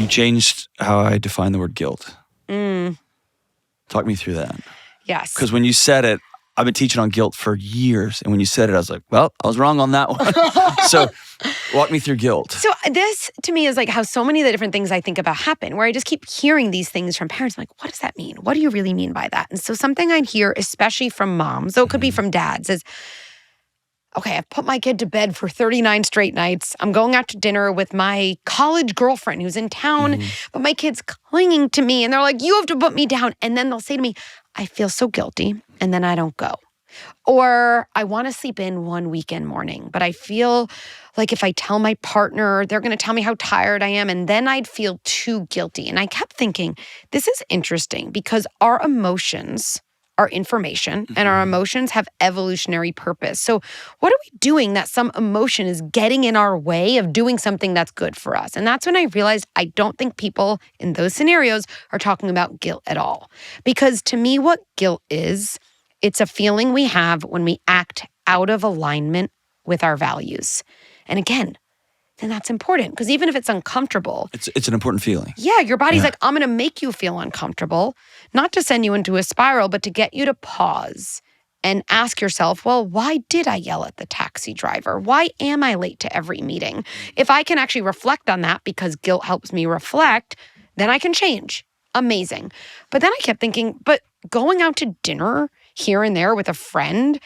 You changed how I define the word guilt. Talk me through that. Yes. Because when you said it, I've been teaching on guilt for years. And when you said it, I was like, well, I was wrong on that one. So walk me through guilt. So this, to me, is like how so many of the different things I think about happen, where I just keep hearing these things from parents. I'm like, what does that mean? What do you really mean by that? And so something I'd hear, especially from moms, though it could be from dads, is, okay, I've put my kid to bed for 39 straight nights. I'm going out to dinner with my college girlfriend who's in town, but my kid's clinging to me. And they're like, you have to put me down. And then they'll say to me, I feel so guilty. And then I don't go. Or I want to sleep in one weekend morning, but I feel like if I tell my partner, they're going to tell me how tired I am. And then I'd feel too guilty. And I kept thinking, this is interesting because our emotions are information and our emotions have evolutionary purpose. So what are we doing that some emotion is getting in our way of doing something that's good for us? And that's when I realized I don't think people in those scenarios are talking about guilt at all. Because to me, what guilt is, it's a feeling we have when we act out of alignment with our values. And again, then that's important because even if it's uncomfortable. It's an important feeling. Yeah, your body's like, I'm going to make you feel uncomfortable, not to send you into a spiral, but to get you to pause and ask yourself, well, why did I yell at the taxi driver? Why am I late to every meeting? If I can actually reflect on that because guilt helps me reflect, then I can change. Amazing. But then I kept thinking, but going out to dinner here and there with a friend,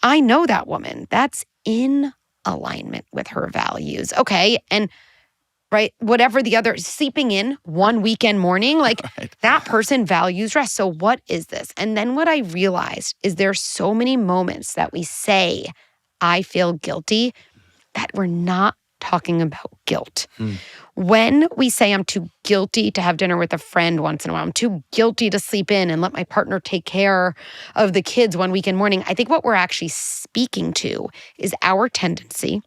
I know that woman. That's in alignment with her values. Okay. And right, whatever the other, sleeping in one weekend morning, like that person values rest. So what is this? And then what I realized is there's so many moments that we say, I feel guilty, that we're not talking about guilt. When we say I'm too guilty to have dinner with a friend once in a while, I'm too guilty to sleep in and let my partner take care of the kids one weekend morning, I think what we're actually speaking to is our tendency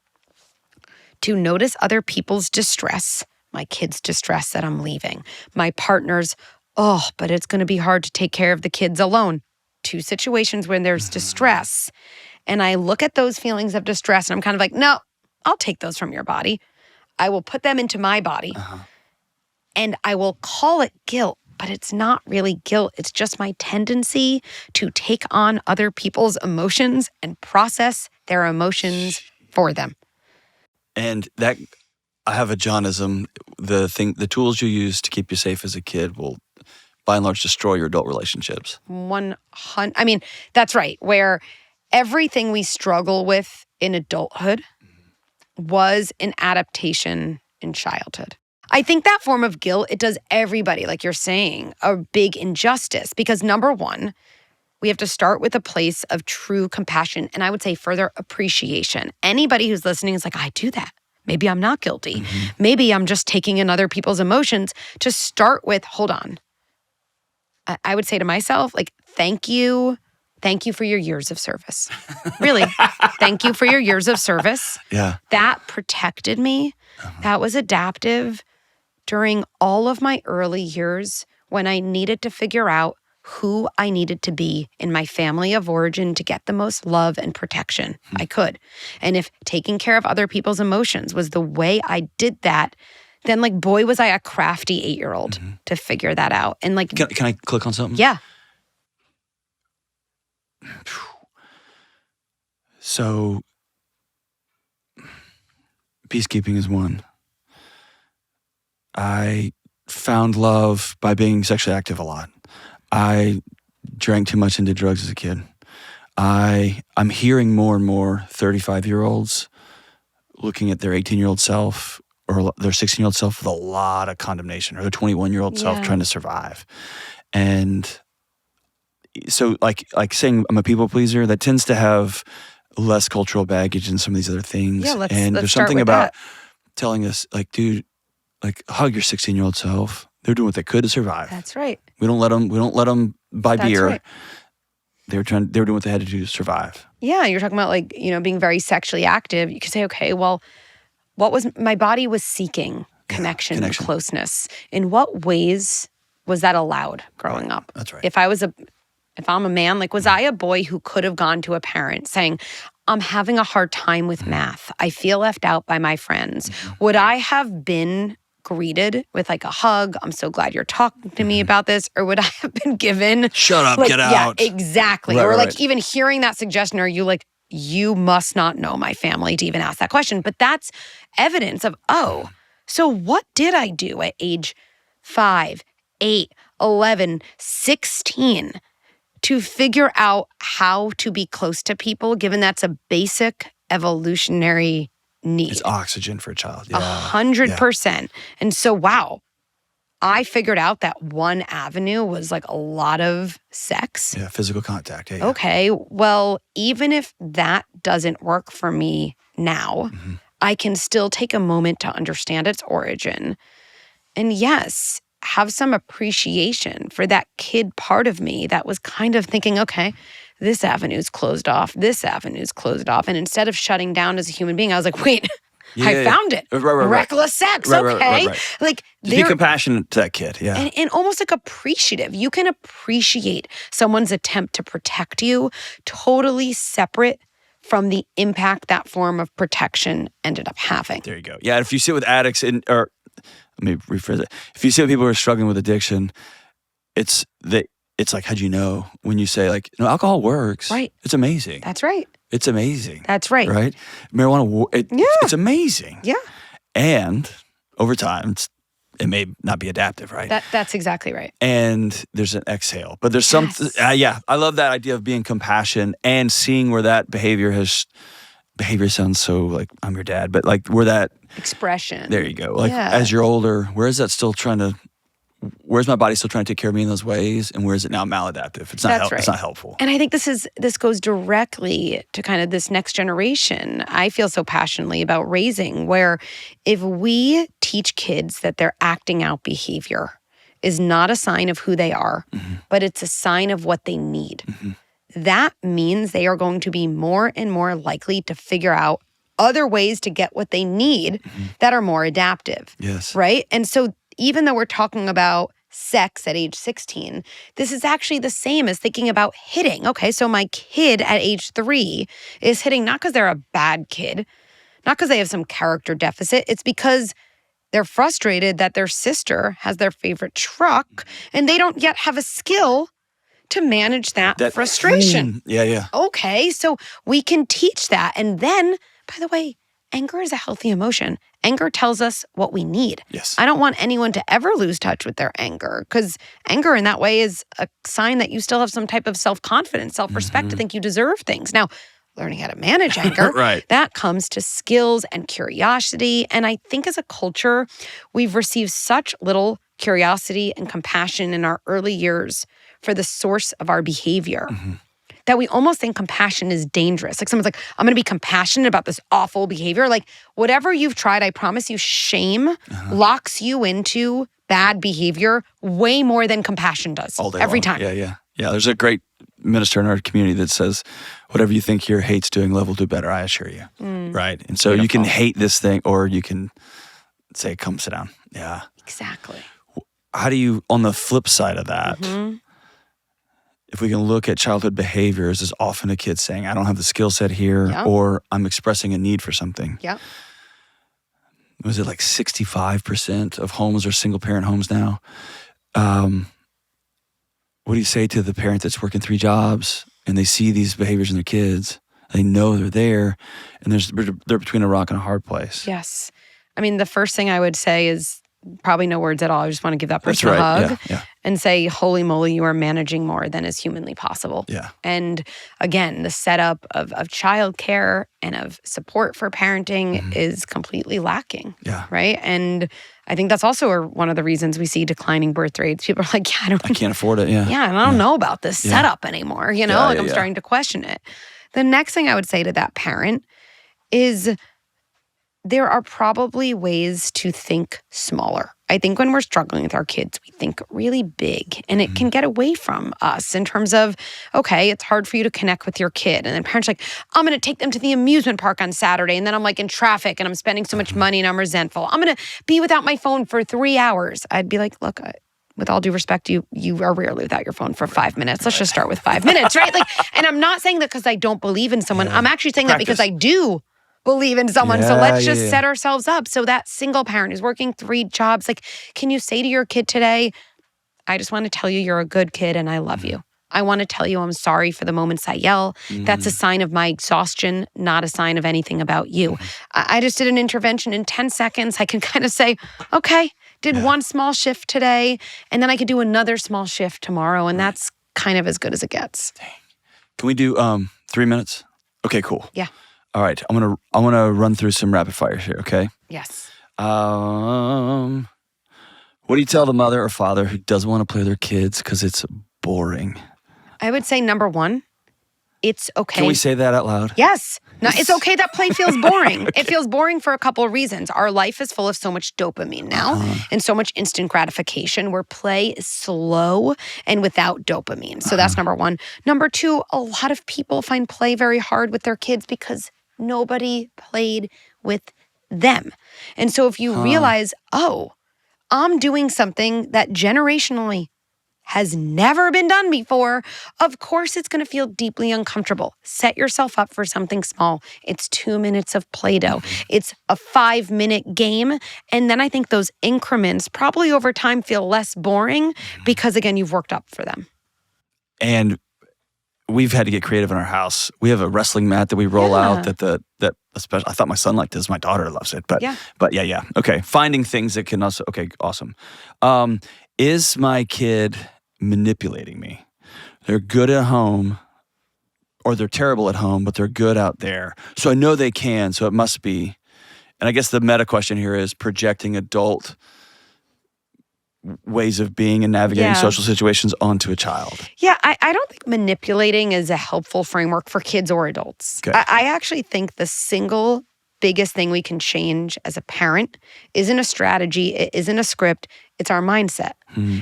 to notice other people's distress, my kids' distress that I'm leaving, my partner's, but it's going to be hard to take care of the kids alone. Two situations when there's distress. And I look at those feelings of distress and I'm kind of like, no, I'll take those from your body. I will put them into my body and I will call it guilt, but it's not really guilt. It's just my tendency to take on other people's emotions and process their emotions for them. And that, I have a Johnism, the tools you use to keep you safe as a kid will by and large destroy your adult relationships. 100, I mean, that's right. Where everything we struggle with in adulthood was an adaptation in childhood. I think that form of guilt, it does everybody, like you're saying, a big injustice because number one, we have to start with a place of true compassion and I would say further appreciation. Anybody who's listening is like, I do that. Maybe I'm not guilty. Maybe I'm just taking in other people's emotions. To start with, hold on. I would say to myself, like, thank you. Thank you for your years of service. Really, thank you for your years of service. Yeah. That protected me. That was adaptive during all of my early years when I needed to figure out who I needed to be in my family of origin to get the most love and protection I could. And if taking care of other people's emotions was the way I did that, then like, boy, was I a crafty 8-year-old to figure that out. And like, Can I click on something? Yeah. So, peacekeeping is one. I found love by being sexually active a lot. I drank too much and did drugs as a kid. I'm hearing more and more 35-year-olds looking at their 18-year-old self or their 16-year-old self with a lot of condemnation, or their 21-year-old self trying to survive. And so like saying I'm a people pleaser, that tends to have less cultural baggage than some of these other things. Yeah, let's there's start something with about that. telling us, like, dude, like, hug your 16-year-old self. They're doing what they could to survive. That's right. We don't let them buy That's beer. right. They were doing what they had to do to survive. Yeah, you're talking about like, being very sexually active. You could say, okay, well, my body was seeking connection and closeness. In what ways was that allowed growing up? That's right. If I'm a man, like, was I a boy who could have gone to a parent saying, I'm having a hard time with math. I feel left out by my friends. Would I have been greeted with like a hug, I'm so glad you're talking to me about this, or would I have been given Shut up, like, get out. Yeah, exactly. Right, or like right. even hearing that suggestion, or you must not know my family to even ask that question. But that's evidence of, so what did I do at age 5, 8, 11, 16 to figure out how to be close to people, given that's a basic evolutionary need? It's oxygen for a child. Yeah. 100%. And so, wow, I figured out that one avenue was like a lot of sex. Yeah, physical contact. Yeah. Okay, well, even if that doesn't work for me now, I can still take a moment to understand its origin. And yes, have some appreciation for that kid part of me that was kind of thinking, okay, this avenue's closed off, this avenue's closed off. And instead of shutting down as a human being, I was like, wait, I found it. Right. Reckless sex, okay? Like, just be compassionate to that kid, yeah. And almost like appreciative. You can appreciate someone's attempt to protect you, totally separate from the impact that form of protection ended up having. There you go. Yeah, if you sit with addicts, or let me rephrase it. If you see people who are struggling with addiction, it's like, how'd you know? When you say like, no, alcohol works. Right. It's amazing. That's right. It's amazing. That's right. Right? Marijuana, it's amazing. Yeah. And over time, it may not be adaptive, right? That's exactly right. And there's an exhale. But there's something, I love that idea of being compassion and seeing where that behavior sounds so like I'm your dad, but like where that expression. There you go. Like as you're older, where's my body still trying to take care of me in those ways? And where is it now maladaptive? It's not It's not helpful. And I think this goes directly to kind of this next generation. I feel so passionately about raising, where if we teach kids that their acting out behavior is not a sign of who they are, but it's a sign of what they need. That means they are going to be more and more likely to figure out other ways to get what they need that are more adaptive. Yes. Right? And so even though we're talking about sex at age 16, this is actually the same as thinking about hitting. Okay, so my kid at age 3 is hitting not because they're a bad kid, not because they have some character deficit. It's because they're frustrated that their sister has their favorite truck and they don't yet have a skill to manage that frustration. Yeah. Okay, so we can teach that. And then, by the way, anger is a healthy emotion. Anger tells us what we need. Yes. I don't want anyone to ever lose touch with their anger, because anger in that way is a sign that you still have some type of self-confidence, self-respect to think you deserve things. Now, learning how to manage anger, that comes to skills and curiosity. And I think as a culture, we've received such little curiosity and compassion in our early years for the source of our behavior. That we almost think compassion is dangerous. Like someone's like, I'm going to be compassionate about this awful behavior. Like whatever you've tried, I promise you, shame locks you into bad behavior way more than compassion does. All day every long. time. Yeah. There's a great minister in our community that says, whatever you think your hate's doing, love will do better, I assure you. Right? And so you can hate this thing, or you can say, come sit down. Yeah. Exactly. How do you, on the flip side of that, if we can look at childhood behaviors as often a kid saying, I don't have the skill set here, or I'm expressing a need for something. Yeah. Was it like 65% of homes are single parent homes now? What do you say to the parent that's working 3 jobs and they see these behaviors in their kids? They know they're there, and they're between a rock and a hard place. Yes. I mean, the first thing I would say is probably no words at all. I just want to give that person a hug and say, holy moly, you are managing more than is humanly possible. Yeah. And again, the setup of childcare and of support for parenting is completely lacking. Yeah. Right. And I think that's also one of the reasons we see declining birth rates. People are like, I can't afford it. Yeah. Yeah. And I don't know about this setup anymore. You know, I'm starting to question it. The next thing I would say to that parent is, there are probably ways to think smaller. I think when we're struggling with our kids, we think really big, and it can get away from us in terms of, okay, it's hard for you to connect with your kid. And then parents are like, I'm going to take them to the amusement park on Saturday. And then I'm like in traffic and I'm spending so much money and I'm resentful. I'm going to be without my phone for 3 hours. I'd be like, look, with all due respect, you are rarely without your phone for 5 minutes. Let's just start with 5 minutes, right? Like, and I'm not saying that because I don't believe in someone. I'm actually saying that because I do believe in someone. So Yeah, let's yeah, just yeah. set ourselves up. So that single parent who's working 3 jobs, like, can you say to your kid today, I just want to tell you you're a good kid and I love you. I want to tell you I'm sorry for the moments I yell. That's a sign of my exhaustion, not a sign of anything about you. I just did an intervention in 10 seconds. I can kind of say, okay, did one small shift today, and then I could do another small shift tomorrow. And that's kind of as good as it gets. Can we do 3 minutes? Okay, cool. Yeah. All right. I want to run through some rapid fires here, okay? Yes. What do you tell the mother or father who doesn't want to play with their kids because it's boring? I would say number 1, it's okay. Can we say that out loud? Yes. No, it's okay that play feels boring. It feels boring for a couple of reasons. Our life is full of so much dopamine now and so much instant gratification where play is slow and without dopamine. So that's number 1. Number 2, a lot of people find play very hard with their kids because nobody played with them. And so if you realize, oh, I'm doing something that generationally has never been done before, of course it's going to feel deeply uncomfortable. Set yourself up for something small. It's 2 minutes of Play-Doh. It's a 5-minute game. And then I think those increments probably over time feel less boring because, again, you've worked up for them. And we've had to get creative in our house. We have a wrestling mat that we roll out that especially, I thought my son liked this. My daughter loves it. But yeah. Okay. Finding things that can also, okay, awesome. Is my kid manipulating me? They're good at home or they're terrible at home, but they're good out there. So I know they can, so it must be. And I guess the meta question here is projecting adult ways of being and navigating social situations onto a child. Yeah, I don't think manipulating is a helpful framework for kids or adults. Okay. I actually think the single biggest thing we can change as a parent isn't a strategy, it isn't a script, it's our mindset.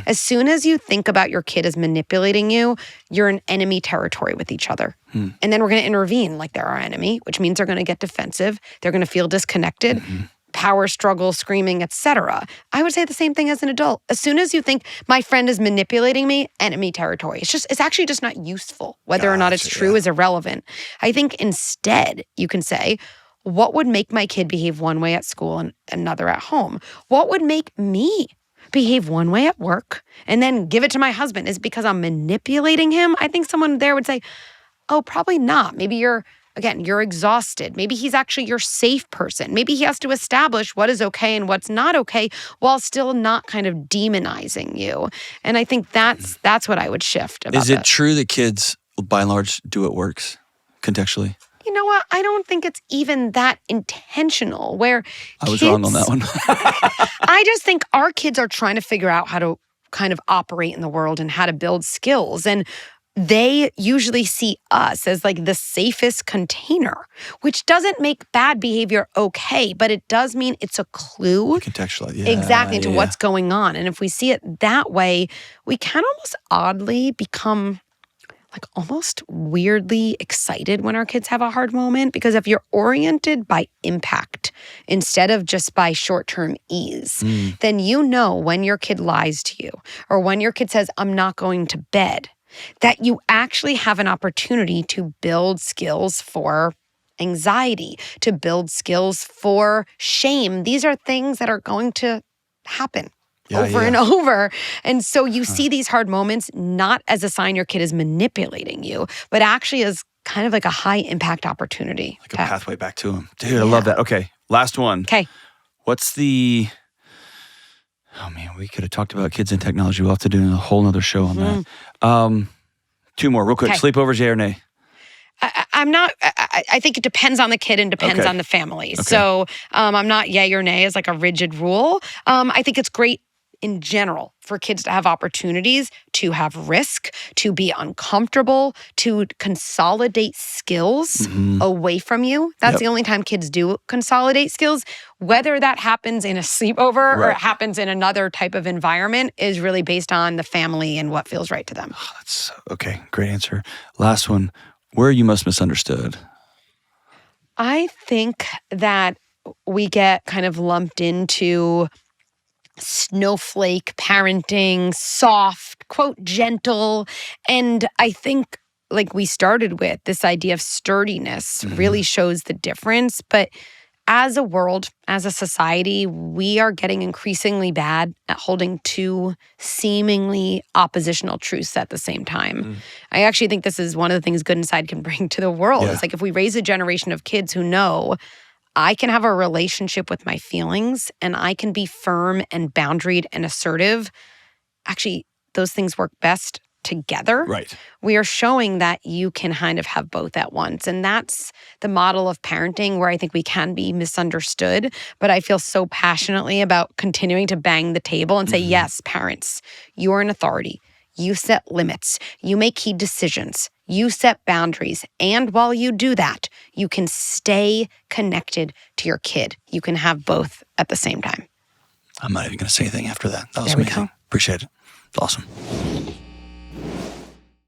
As soon as you think about your kid as manipulating you, you're in enemy territory with each other. And then we're going to intervene like they're our enemy, which means they're going to get defensive, they're going to feel disconnected. Power struggle, screaming, etc. I would say the same thing as an adult. As soon as you think my friend is manipulating me, enemy territory. It's actually just not useful. Whether or not it's true is irrelevant. I think instead you can say, what would make my kid behave one way at school and another at home? What would make me behave one way at work and then give it to my husband? Is it because I'm manipulating him? I think someone there would say, oh, probably not. Maybe you're exhausted. Maybe he's actually your safe person. Maybe he has to establish what is okay and what's not okay while still not kind of demonizing you. And I think that's what I would shift about Is it true that kids, by and large, do what works contextually? You know what? I don't think it's even that intentional where I was wrong on that one. I just think our kids are trying to figure out how to kind of operate in the world and how to build skills. And they usually see us as like the safest container, which doesn't make bad behavior okay, but it does mean it's a clue. Contextually, exactly into what's going on. And if we see it that way, we can almost oddly become like almost weirdly excited when our kids have a hard moment, because if you're oriented by impact instead of just by short-term ease, then you know when your kid lies to you or when your kid says, I'm not going to bed, that you actually have an opportunity to build skills for anxiety, to build skills for shame. These are things that are going to happen over and over. And so you see these hard moments not as a sign your kid is manipulating you, but actually as kind of like a high impact opportunity. Like a pathway back to him. Dude, I love that. Okay, last one. Okay. What's the... Oh, man, we could have talked about kids and technology. We'll have to do a whole nother show on that. 2 more, real quick. Okay. Sleepovers, yeah or nay? I'm not, I think it depends on the kid and depends on the family. Okay. So I'm not yay or nay as like a rigid rule. I think it's great in general for kids to have opportunities, to have risk, to be uncomfortable, to consolidate skills away from you. That's the only time kids do consolidate skills. Whether that happens in a sleepover or it happens in another type of environment is really based on the family and what feels right to them. Oh, that's okay. Great answer. Last one. Where are you most misunderstood? I think that we get kind of lumped into snowflake parenting, soft, quote, gentle. And I think like we started with, this idea of sturdiness really shows the difference. But as a world, as a society, we are getting increasingly bad at holding two seemingly oppositional truths at the same time. I actually think this is one of the things Good Inside can bring to the world. It's like if we raise a generation of kids who know I can have a relationship with my feelings and I can be firm and boundaried and assertive. Actually, those things work best together. Right. We are showing that you can kind of have both at once. And that's the model of parenting where I think we can be misunderstood. But I feel so passionately about continuing to bang the table and say, yes, parents, you are an authority. You set limits. You make key decisions. You set boundaries. And while you do that, you can stay connected to your kid. You can have both at the same time. I'm not even going to say anything after that. That was There we amazing. go. Appreciate it. It's awesome.